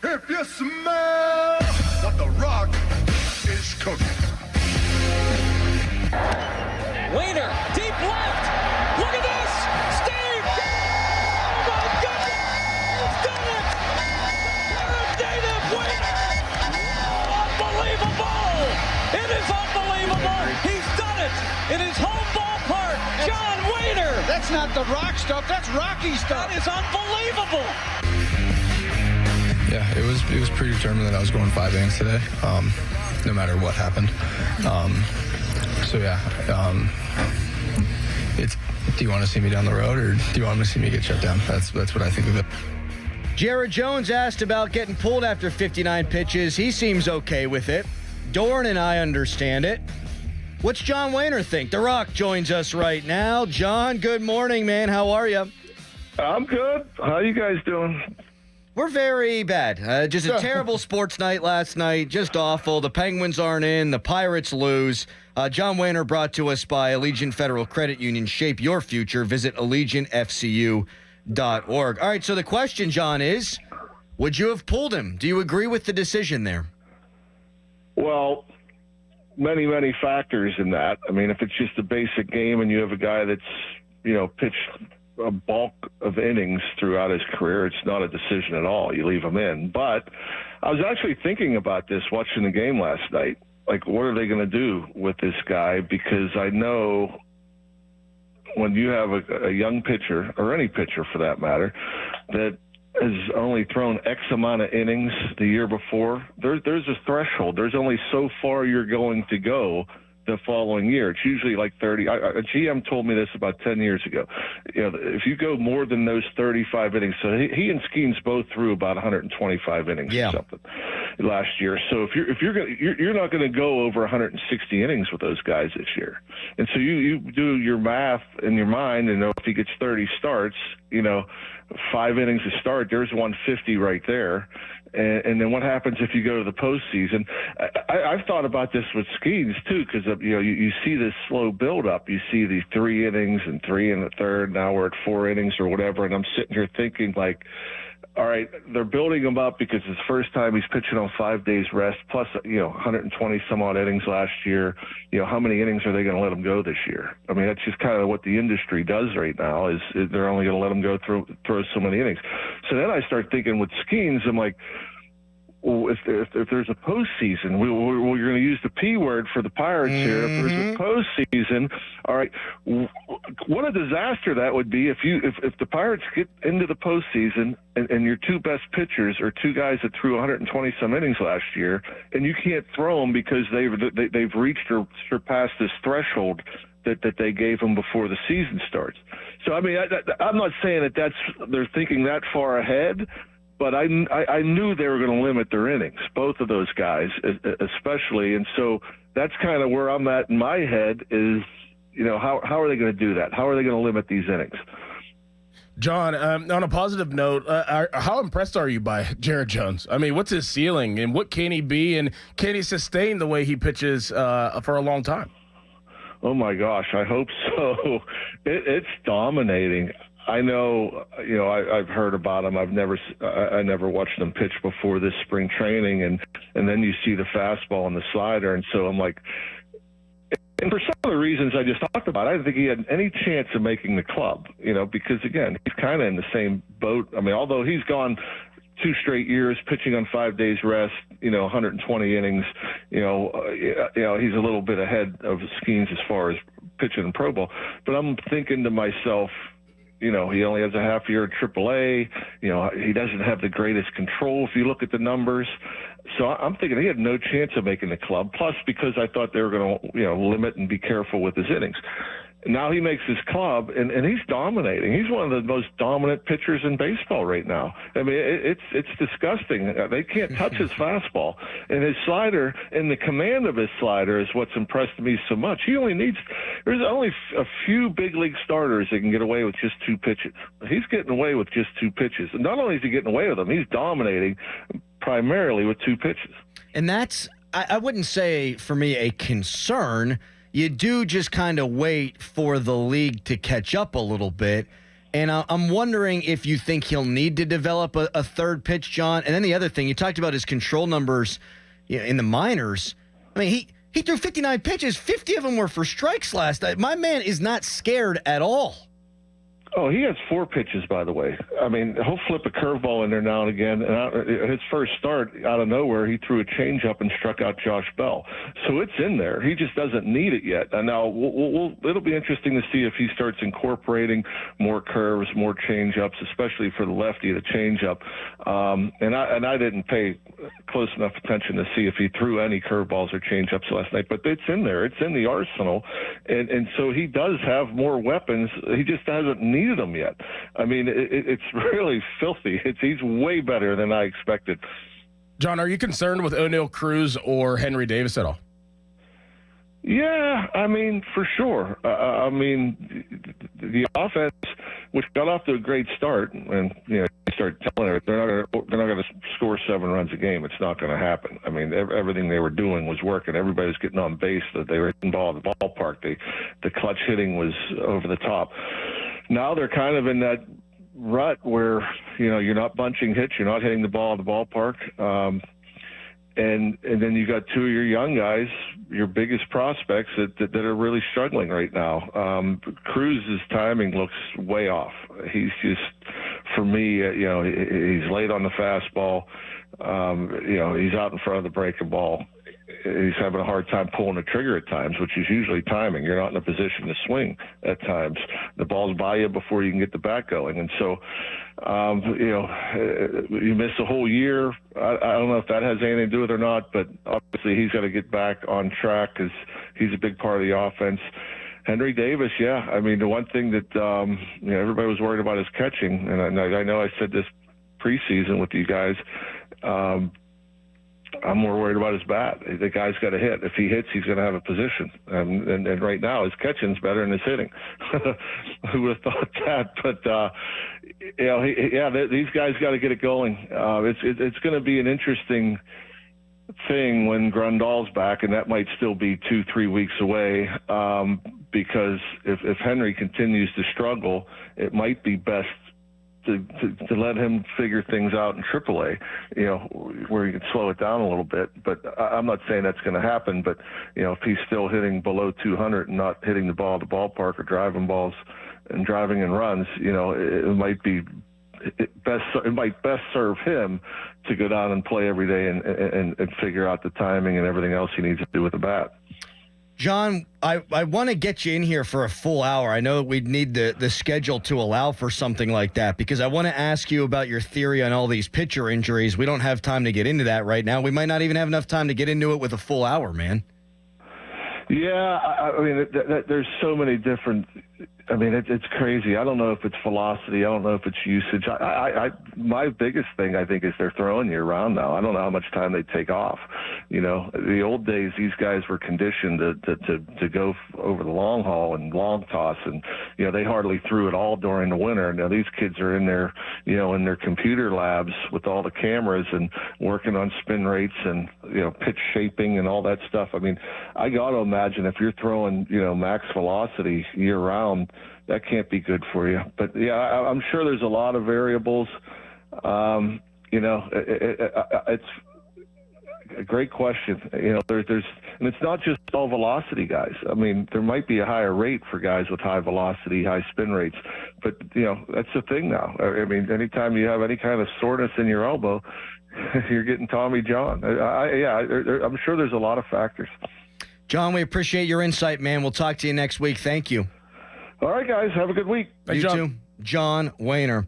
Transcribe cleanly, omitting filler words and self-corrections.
If you smell what the Rock is cooking. Wehner, deep left. Look at this. Steve. Oh, my goodness. He's done it. David Wehner. Unbelievable. It is unbelievable. He's done it in his home ballpark. John Wehner. That's not the Rock stuff. That's Rocky stuff. That is unbelievable. Yeah, it was predetermined that I was going 5 innings today, no matter what happened. It's, do you want to see me down the road, or do you want to see me get shut down? That's what I think of it. Jared Jones asked about getting pulled after 59 pitches. He seems okay with it. Dorn and I understand it. What's John Wehner think? The Rock joins us right now. John, good morning, man. How are you? I'm good. How you guys doing? We're very bad. Just a terrible sports night last night. Just awful. The Penguins aren't in. The Pirates lose. John Wehner brought to us by Allegiant Federal Credit Union. Shape your future. Visit AllegiantFCU.org. All right, so the question, John, is, would you have pulled him? Do you agree with the decision there? Well, many, many factors in that. I mean, if it's just a basic game and you have a guy that's, pitched a bulk of innings throughout his career, it's not a decision at all. You leave him in. But I was actually thinking about this watching the game last night. Like, what are they going to do with this guy? Because I know when you have a young pitcher, or any pitcher for that matter, that has only thrown X amount of innings the year before, there's a threshold. There's only so far you're going to go the following year. It's usually like 30. A GM told me this about 10 years ago. If you go more than those 35 innings, so he and Skeens both threw about 125 innings or something last year. So if you're not going to go over 160 innings with those guys this year. And so you do your math in your mind, and if he gets 30 starts, 5 innings to start, there's 150 right there. And then what happens if you go to the postseason? I've thought about this with Skeens too, because you see this slow buildup. You see these 3 innings and 3 in the third. Now we're at 4 innings or whatever, and I'm sitting here thinking like, all right, they're building him up because it's the first time he's pitching on 5 days rest, plus 120 some odd innings last year. How many innings are they going to let him go this year? I mean, that's just kind of what the industry does right now. Is they're only going to let him go throw so many innings. So then I start thinking with Skeens, I'm like, well, if there's a postseason, we're going to use the P word for the Pirates here. If there's a postseason, all right, what a disaster that would be if the Pirates get into the postseason and your 2 best pitchers are 2 guys that threw 120 some innings last year, and you can't throw them because they've reached or surpassed this threshold that they gave them before the season starts. So I mean, I'm not saying that they're thinking that far ahead. But I knew they were going to limit their innings, both of those guys especially. And so that's kind of where I'm at in my head is, how are they going to do that? How are they going to limit these innings? John, on a positive note, how impressed are you by Jared Jones? I mean, what's his ceiling, and what can he be, and can he sustain the way he pitches for a long time? Oh, my gosh, I hope so. It's dominating. I know, I've heard about him. I never watched him pitch before this spring training, and then you see the fastball and the slider, and so I'm like, and for some of the reasons I just talked about, I didn't think he had any chance of making the club, because again, he's kind of in the same boat. I mean, although he's gone 2 straight years pitching on 5 days rest, 120 innings, he's a little bit ahead of Skeens as far as pitching in Pro Bowl, but I'm thinking to myself, he only has a half year at AAA. He doesn't have the greatest control if you look at the numbers. So I'm thinking he had no chance of making the club. Plus, because I thought they were going to, limit and be careful with his innings. Now he makes his club, and he's dominating. He's one of the most dominant pitchers in baseball right now. I mean, it's disgusting. They can't touch his fastball. And his slider, and the command of his slider is what's impressed me so much. There's only a few big league starters that can get away with just 2 pitches. He's getting away with just 2 pitches. And not only is he getting away with them, he's dominating primarily with 2 pitches. And that's, I wouldn't say for me a concern. You do just kind of wait for the league to catch up a little bit. And I'm wondering if you think he'll need to develop a third pitch, John. And then the other thing, you talked about his control numbers in the minors. I mean, he threw 59 pitches. 50 of them were for strikes last night. My man is not scared at all. Oh, he has 4 pitches, by the way. I mean, he'll flip a curveball in there now and again. And his first start, out of nowhere, he threw a changeup and struck out Josh Bell. So it's in there. He just doesn't need it yet. And now it'll be interesting to see if he starts incorporating more curves, more changeups, especially for the lefty, the changeup. And I didn't pay close enough attention to see if he threw any curveballs or changeups last night. But it's in there. It's in the arsenal. And so he does have more weapons. He just hasn't needed them yet. I mean, it's really filthy. He's way better than I expected. John, are you concerned with O'Neal Cruz or Henry Davis at all? Yeah, I mean, for sure. I mean, the offense, which got off to a great start, and you start telling her they're not going to score 7 runs a game. It's not going to happen. I mean, everything they were doing was working. Everybody was getting on base. That they were hitting the ball at the ballpark. The clutch hitting was over the top. Now they're kind of in that rut where you're not bunching hits, you're not hitting the ball at the ballpark. And then you got 2 of your young guys, your biggest prospects that are really struggling right now. Cruz's timing looks way off. He's just, for me, he's late on the fastball. He's out in front of the breaking ball. He's having a hard time pulling the trigger at times, which is usually timing. You're not in a position to swing at times. The ball's by you before you can get the bat going. And so, you miss a whole year. I don't know if that has anything to do with it or not, but obviously he's got to get back on track because he's a big part of the offense. Henry Davis, yeah. I mean, the one thing that everybody was worried about is catching, and I know I said this preseason with you guys. I'm more worried about his bat. The guy's got to hit. If he hits, he's going to have a position. And right now, his catching's better than his hitting. Who would have thought that? But these guys got to get it going. It's going to be an interesting thing when Grandal's back, and that might still be 2-3 weeks away. Because if Henry continues to struggle, it might be best to let him figure things out in AAA, where he can slow it down a little bit. But I'm not saying that's going to happen. But if he's still hitting below 200 and not hitting the ball at the ballpark or driving balls and driving in runs, it might be it might best serve him to go down and play every day and figure out the timing and everything else he needs to do with the bat. John, I want to get you in here for a full hour. I know we'd need the schedule to allow for something like that because I want to ask you about your theory on all these pitcher injuries. We don't have time to get into that right now. We might not even have enough time to get into it with a full hour, man. Yeah, I mean, there's so many different. I mean, it's crazy. I don't know if it's velocity. I don't know if it's usage. My biggest thing, I think, is they're throwing year round now. I don't know how much time they take off. The old days, these guys were conditioned to go over the long haul and long toss, and they hardly threw at all during the winter. Now these kids are in their, in their computer labs with all the cameras and working on spin rates and pitch shaping and all that stuff. I mean, I got to imagine if you're throwing max velocity year round, that can't be good for you. But yeah, I'm sure there's a lot of variables. It's a great question. There's, and it's not just all velocity guys. I mean, there might be a higher rate for guys with high velocity, high spin rates, but that's the thing now. I mean, anytime you have any kind of soreness in your elbow, you're getting Tommy John. I'm sure there's a lot of factors. John, we appreciate your insight, man. We'll talk to you next week. Thank you. All right, guys. Have a good week. You too. John Wehner.